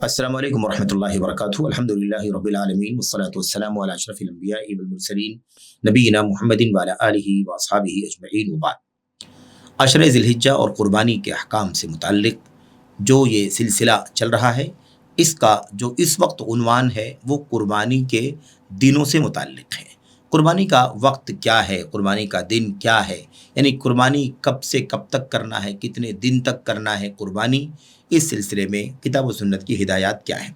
السلام علیکم ورحمۃ اللہ وبرکاتہ الحمد للہ رب العالمین والصلاة والسلام علی اشرف الانبیاء والمرسلین نبینا محمد وعلی آلہ واصحابہ اجمعین وبعد۔ عشر ذی الحجہ اور قربانی کے احکام سے متعلق جو یہ سلسلہ چل رہا ہے، اس کا جو اس وقت عنوان ہے وہ قربانی کے دنوں سے متعلق ہے۔ قربانی کا وقت کیا ہے، قربانی کا دن کیا ہے، یعنی قربانی کب سے کب تک کرنا ہے، کتنے دن تک کرنا ہے قربانی، اس سلسلے میں کتاب و سنت کی ہدایات کیا ہیں۔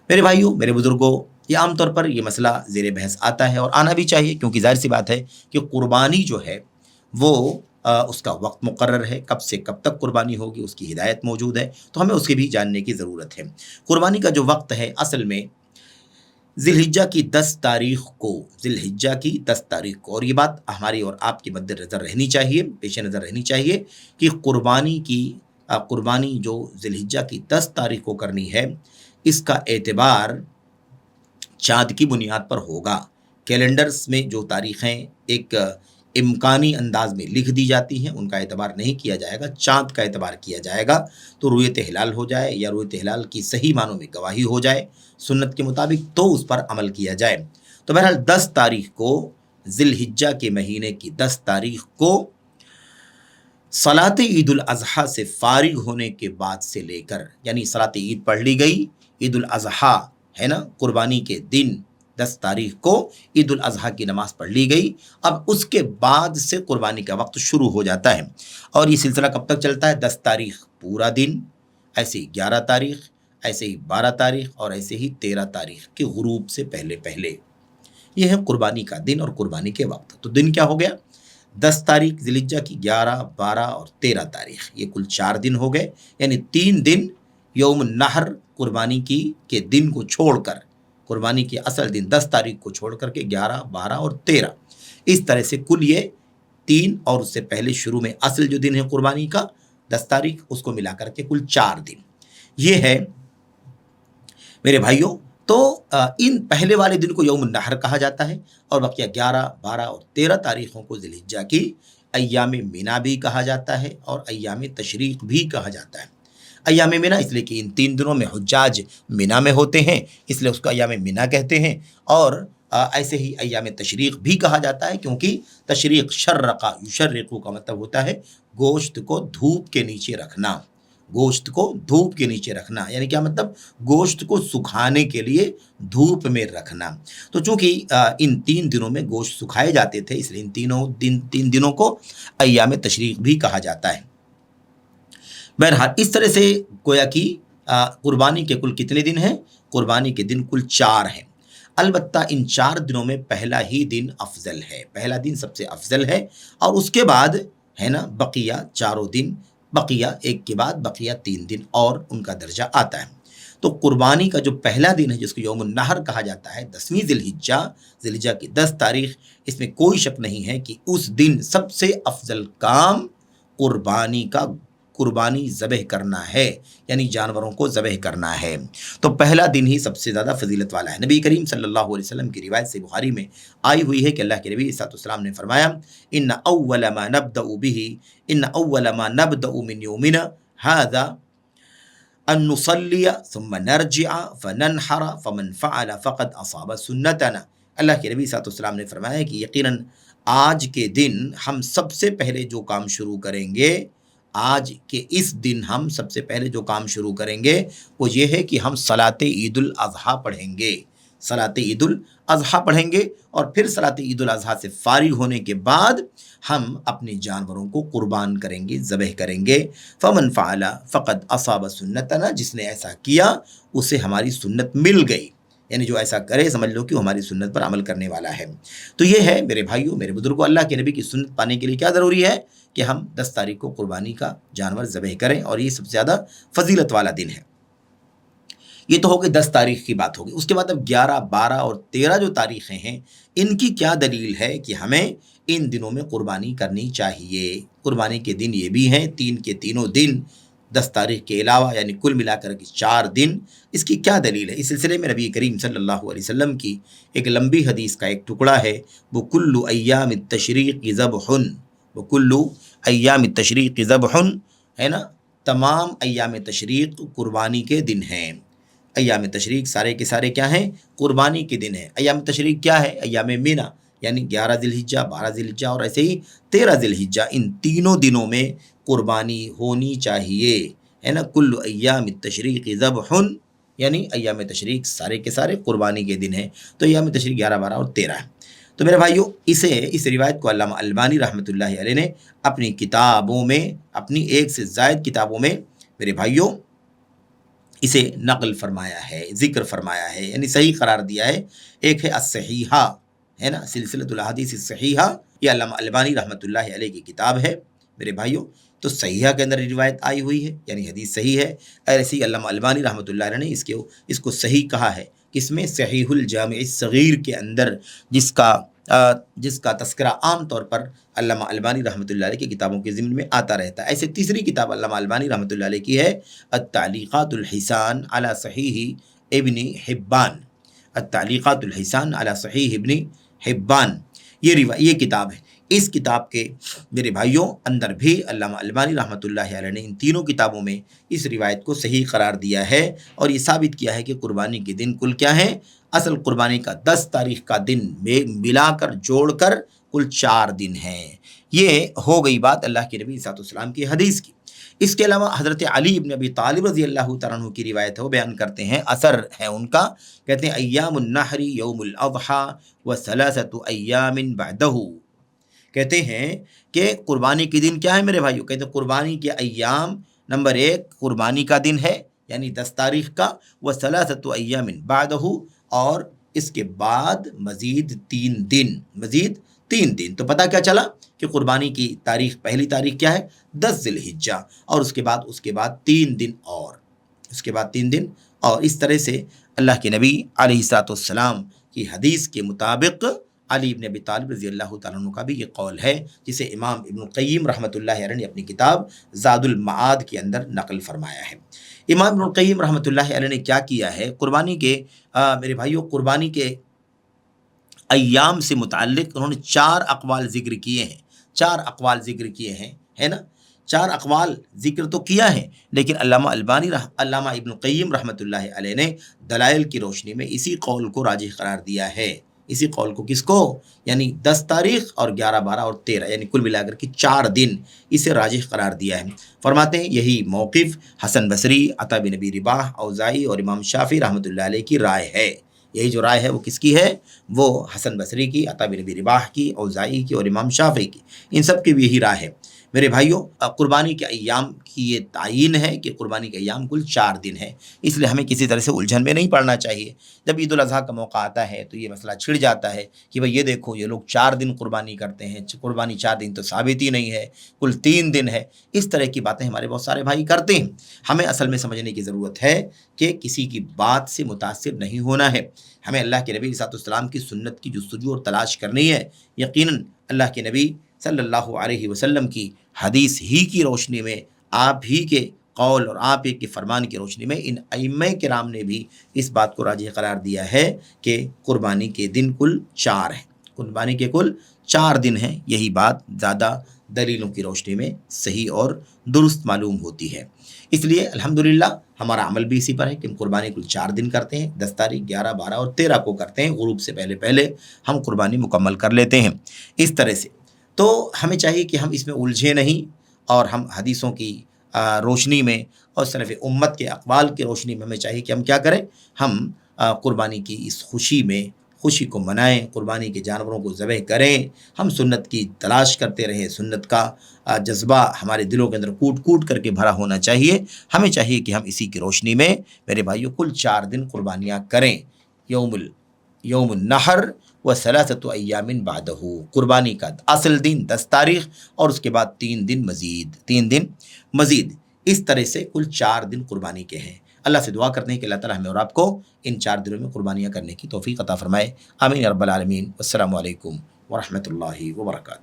میرے بھائیوں، میرے بزرگوں، یہ عام طور پر یہ مسئلہ زیر بحث آتا ہے اور آنا بھی چاہیے، کیونکہ ظاہر سی بات ہے کہ قربانی جو ہے وہ اس کا وقت مقرر ہے، کب سے کب تک قربانی ہوگی اس کی ہدایت موجود ہے، تو ہمیں اس کے بھی جاننے کی ضرورت ہے۔ قربانی کا جو وقت ہے اصل میں ذی الحجہ کی 10 تاریخ کو، ذی الحجہ کی 10 تاریخ کو، اور یہ بات ہماری اور آپ کی مد نظر رہنی چاہیے، پیش نظر رہنی چاہیے کہ قربانی جو ذی الحجہ کی 10 تاریخ کو کرنی ہے، اس کا اعتبار چاند کی بنیاد پر ہوگا۔ کیلنڈرز میں جو تاریخیں ایک امکانی انداز میں لکھ دی جاتی ہیں، ان کا اعتبار نہیں کیا جائے گا، چاند کا اعتبار کیا جائے گا۔ تو رؤیت ہلال ہو جائے یا رؤیت ہلال کی صحیح معنوں میں گواہی ہو جائے سنت کے مطابق، تو اس پر عمل کیا جائے۔ تو بہرحال 10 تاریخ کو، ذی الحجہ کے مہینے کی 10 تاریخ کو صلاۃ عید الاضحیٰ سے فارغ ہونے کے بعد سے لے کر، یعنی صلاۃ عید پڑھ لی گئی، عید الاضحیٰ ہے نا، قربانی کے دن 10 تاریخ کو عید الاضحیٰ کی نماز پڑھ لی گئی، اب اس کے بعد سے قربانی کا وقت شروع ہو جاتا ہے۔ اور یہ سلسلہ کب تک چلتا ہے؟ 10 تاریخ پورا دن، ایسے ہی 11 تاریخ، ایسے ہی 12 تاریخ اور ایسے ہی 13 تاریخ کے غروب سے پہلے۔ یہ ہے قربانی کا دن اور قربانی کے وقت۔ تو دن کیا ہو گیا؟ 10 تاریخ ذی الحجہ کی، 11، 12 اور 13 تاریخ، یہ کل 4 دن ہو گئے، یعنی 3 دن یوم النحر قربانی کے دن کو چھوڑ کر، قربانی کے اصل دن 10 تاریخ کو چھوڑ کر کے 11، 12 اور 13، اس طرح سے کل یہ 3، اور اس سے پہلے شروع میں اصل جو دن ہے قربانی کا 10 تاریخ، اس کو ملا کر کے کل 4 دن، یہ ہے میرے بھائیوں۔ تو ان پہلے والے دن کو یوم النحر کہا جاتا ہے، اور بقیہ 11، 12 اور 13 تاریخوں کو ذی الحجہ کی ایام منا بھی کہا جاتا ہے اور ایام تشریق بھی کہا جاتا ہے۔ ایام منا اس لیے کہ ان 3 دنوں میں حجاج منا میں ہوتے ہیں، اس لیے اس کو ایام منا کہتے ہیں، اور ایسے ہی ایام تشریق بھی کہا جاتا ہے، کیونکہ تشریق شرقہ یشرقو کا مطلب ہوتا ہے گوشت کو دھوپ کے نیچے رکھنا، گوشت کو دھوپ کے نیچے رکھنا، یعنی کیا مطلب؟ گوشت کو سکھانے کے لیے دھوپ میں رکھنا۔ تو چونکہ ان 3 دنوں میں گوشت سکھائے جاتے تھے، اس لیے ان 3 دنوں کو ایام تشریق بھی کہا جاتا ہے۔ بہرحال اس طرح سے گویا کہ قربانی کے کل کتنے دن ہیں؟ قربانی کے دن کل 4 ہیں، البتہ ان 4 دنوں میں پہلا ہی دن افضل ہے، پہلا دن سب سے افضل ہے، اور اس کے بعد ہے نا بقیہ 4 دن، بقیہ ایک کے بعد بقیہ 3 دن اور ان کا درجہ آتا ہے۔ تو قربانی کا جو پہلا دن ہے، جس کو یوم النحر کہا جاتا ہے، 10ویں ذی الحجہ کی 10 تاریخ، اس میں کوئی شک نہیں ہے کہ اس دن سب سے افضل کام قربانی ذبح کرنا ہے، یعنی جانوروں کو ذبح کرنا ہے۔ تو پہلا دن ہی سب سے زیادہ فضیلت والا ہے۔ نبی کریم صلی اللہ علیہ وسلم کی روایت سے بخاری میں آئی ہوئی ہے کہ اللہ کے نبی صلی اللہ علیہ وسلم نے فرمایا، ان اول ما نبدأ من یومنا هذا ان نصلی ثم نرجع فننحر فمن فعل فقد اصاب سنتنا۔ اللہ کے نبی صلی اللہ علیہ وسلم نے فرمایا کہ یقیناً آج کے دن ہم سب سے پہلے جو کام شروع کریں گے، آج کے اس دن ہم سب سے پہلے جو کام شروع کریں گے وہ یہ ہے کہ ہم صلاۃ عید الاضحیٰ پڑھیں گے، صلاۃ عید الاضحیٰ پڑھیں گے، اور پھر صلاۃ عید الاضحیٰ سے فارغ ہونے کے بعد ہم اپنے جانوروں کو قربان کریں گے، ذبح کریں گے۔ فمن فعل فقد اصاب سنتنا، جس نے ایسا کیا اسے ہماری سنت مل گئی، یعنی جو ایسا کرے سمجھ لو کہ وہ ہماری سنت پر عمل کرنے والا ہے۔ تو یہ ہے میرے بھائیوں، میرے بزرگوں، اللہ کے نبی کی سنت پانے کے لیے کیا ضروری ہے کہ ہم 10 تاریخ کو قربانی کا جانور ذبح کریں، اور یہ سب سے زیادہ فضیلت والا دن ہے۔ یہ تو ہو گئی 10 تاریخ کی بات ہوگی۔ اس کے بعد اب 11، 12 اور 13 جو تاریخیں ہیں، ان کی کیا دلیل ہے کہ ہمیں ان دنوں میں قربانی کرنی چاہیے؟ قربانی کے دن یہ بھی ہیں، 3 کے تینوں دن 10 تاریخ کے علاوہ، یعنی کل ملا کر کے 4 دن۔ اس کی کیا دلیل ہے؟ اس سلسلے میں نبی کریم صلی اللہ علیہ وسلم کی ایک لمبی حدیث کا ایک ٹکڑا ہے، وہ کل ایام التشریق ذبح، وہ کل ایام التشریق ذبح، ہے نا، تمام ایام تشریق قربانی کے دن ہیں۔ ایام تشریق سارے کے سارے کیا ہیں؟ قربانی کے دن ہیں۔ ایام تشریق کیا ہے؟ ایام مینا، یعنی 11 ذی الحجہ، 12 ذی الحجہ اور ایسے ہی 13 ذی الحجہ، ان تینوں دنوں میں قربانی ہونی چاہیے، ہے نا۔ کل ایام التشریق ذبح، یعنی ایام تشریق سارے کے سارے قربانی کے دن ہیں۔ تو ایام تشریق 11، 12 اور 13 ہے۔ تو میرے بھائیو، اس روایت کو علامہ البانی رحمۃ اللہ علیہ نے اپنی کتابوں میں، اپنی ایک سے زائد کتابوں میں میرے بھائیو اسے نقل فرمایا ہے، ذکر فرمایا ہے، یعنی صحیح قرار دیا ہے۔ ایک ہے الصحیحہ، ہے نا، سلسلۃ الاحادیث الصحیحہ، یہ علامہ البانی رحمۃ اللہ علیہ کی کتاب ہے میرے بھائیو۔ تو صحیحہ کے اندر روایت آئی ہوئی ہے، یعنی حدیث صحیح ہے۔ ایسی علامہ البانی رحمۃ اللہ علیہ نے اس کو صحیح کہا ہے، کس میں؟ صحیح الجامع الصغیر کے اندر، جس کا تذکرہ عام طور پر علامہ البانی رحمۃ اللہ علیہ کی کتابوں کے ضمن میں آتا رہتا ہے۔ ایسے تیسری کتاب علامہ البانی رحمۃ اللہ علیہ کی ہے التعلیقات الحسان علی صحیح ابن حبان، التعلیقات الحسان علی صحیح ابن حبان، یہ کتاب ہے۔ اس کتاب کے میرے بھائیوں اندر بھی علامہ البانی رحمۃ اللہ علیہ نے ان تینوں کتابوں میں اس روایت کو صحیح قرار دیا ہے، اور یہ ثابت کیا ہے کہ قربانی کے دن کل کیا ہیں؟ اصل قربانی کا 10 تاریخ کا دن میں ملا کر جوڑ کر کل 4 دن ہیں۔ یہ ہو گئی بات اللہ کے نبی صلی اللہ علیہ وسلم کی حدیث کی۔ اس کے علاوہ حضرت علی بن ابی طالب رضی اللہ تعالیٰ عنہ کی روایت ہے، وہ بیان کرتے ہیں، اثر ہے ان کا، کہتے ہیں ایام النحر یوم الاضحیٰ وثلاثۃ ایام بعدہ، کہتے ہیں کہ قربانی کے دن کیا ہے میرے بھائیو؟ کہتے ہیں قربانی کے ایام، نمبر 1 قربانی کا دن ہے، یعنی 10 تاریخ کا، وثلاثۃ ایام بعدہ، اور اس کے بعد مزید 3 دن، تو پتہ کیا چلا کہ قربانی کی تاریخ، پہلی تاریخ کیا ہے؟ 10 ذی الحجہ، اور اس کے بعد 3 دن اور اس طرح سے اللہ کے نبی علیہ الصلوۃ والسلام کی حدیث کے مطابق علی بن ابی طالب رضی اللہ تعالیٰ عنہ کا بھی یہ قول ہے، جسے امام ابن القیم رحمۃ اللہ علیہ نے اپنی کتاب زاد المعاد کے اندر نقل فرمایا ہے۔ امام ابن القیم رحمۃ اللہ علیہ نے کیا کیا ہے؟ قربانی کے میرے بھائیوں، قربانی کے ایام سے متعلق انہوں نے 4 اقوال ذکر کیے ہیں، ہے نا۔ 4 اقوال ذکر تو کیا ہے، لیکن علامہ ابن القیم رحمۃ اللہ علیہ نے دلائل کی روشنی میں اسی قول کو راجح قرار دیا ہے۔ اسی قول کو، کس کو؟ یعنی 10 تاریخ اور 11، 12 اور 13، یعنی کل ملا کر کے 4 دن، اسے راجح قرار دیا ہے۔ فرماتے ہیں یہی موقف حسن بصری، عطا بن ابی رباح، اوزاعی اور امام شافعی رحمۃ اللہ علیہ کی رائے ہے۔ یہی جو رائے ہے وہ کس کی ہے؟ وہ حسن بصری کی، عطا بن ابی رباح کی، اوزاعی کی اور امام شافعی کی، ان سب کی بھی یہی رائے ہے میرے بھائیوں۔ قربانی کے ایام کی یہ تعین ہے کہ قربانی کے ایام کل 4 دن ہیں، اس لیے ہمیں کسی طرح سے الجھن میں نہیں پڑنا چاہیے۔ جب عید الاضحیٰ کا موقع آتا ہے تو یہ مسئلہ چھڑ جاتا ہے کہ بھئی یہ دیکھو، یہ لوگ 4 دن قربانی کرتے ہیں، قربانی 4 دن تو ثابت ہی نہیں ہے، کل 3 دن ہے۔ اس طرح کی باتیں ہمارے بہت سارے بھائی کرتے ہیں۔ ہمیں اصل میں سمجھنے کی ضرورت ہے کہ کسی کی بات سے متاثر نہیں ہونا ہے، ہمیں اللہ کے نبی صلی اللہ علیہ وسلم کی سنت کی جستجو اور تلاش کرنی ہے۔ یقیناً اللہ کے نبی صلی اللہ علیہ وسلم کی حدیث ہی کی روشنی میں، آپ ہی کے قول اور آپ ہی کے فرمان کی روشنی میں، ان ائمہ کرام نے بھی اس بات کو راجح قرار دیا ہے کہ قربانی کے دن کل 4 ہیں، قربانی کے کل 4 دن ہیں۔ یہی بات زیادہ دلیلوں کی روشنی میں صحیح اور درست معلوم ہوتی ہے۔ اس لیے الحمدللہ ہمارا عمل بھی اسی پر ہے کہ ہم قربانی کل 4 دن کرتے ہیں، 10 تاریخ، 11، 12 اور 13 کو کرتے ہیں، غروب سے پہلے ہم قربانی مکمل کر لیتے ہیں اس طرح سے۔ تو ہمیں چاہیے کہ ہم اس میں الجھے نہیں، اور ہم حدیثوں کی روشنی میں اور سلف امت کے اقوال کی روشنی میں ہمیں چاہیے کہ ہم کیا کریں؟ ہم قربانی کی اس خوشی کو منائیں، قربانی کے جانوروں کو ذبح کریں، ہم سنت کی تلاش کرتے رہیں، سنت کا جذبہ ہمارے دلوں کے اندر کوٹ کر کے بھرا ہونا چاہیے۔ ہمیں چاہیے کہ ہم اسی کی روشنی میں میرے بھائیوں کل 4 دن قربانیاں کریں، یوم النحر وثلاثۃ ایام بعدہ، قربانی کا اصل دن 10 تاریخ اور اس کے بعد 3 دن مزید، اس طرح سے کل 4 دن قربانی کے ہیں۔ اللہ سے دعا کرتے ہیں کہ اللہ تعالیٰ ہمیں اور آپ کو ان 4 دنوں میں قربانیاں کرنے کی توفیق عطا فرمائے۔ آمین یا رب العالمین۔ السلام علیکم ورحمۃ اللہ وبرکاتہ۔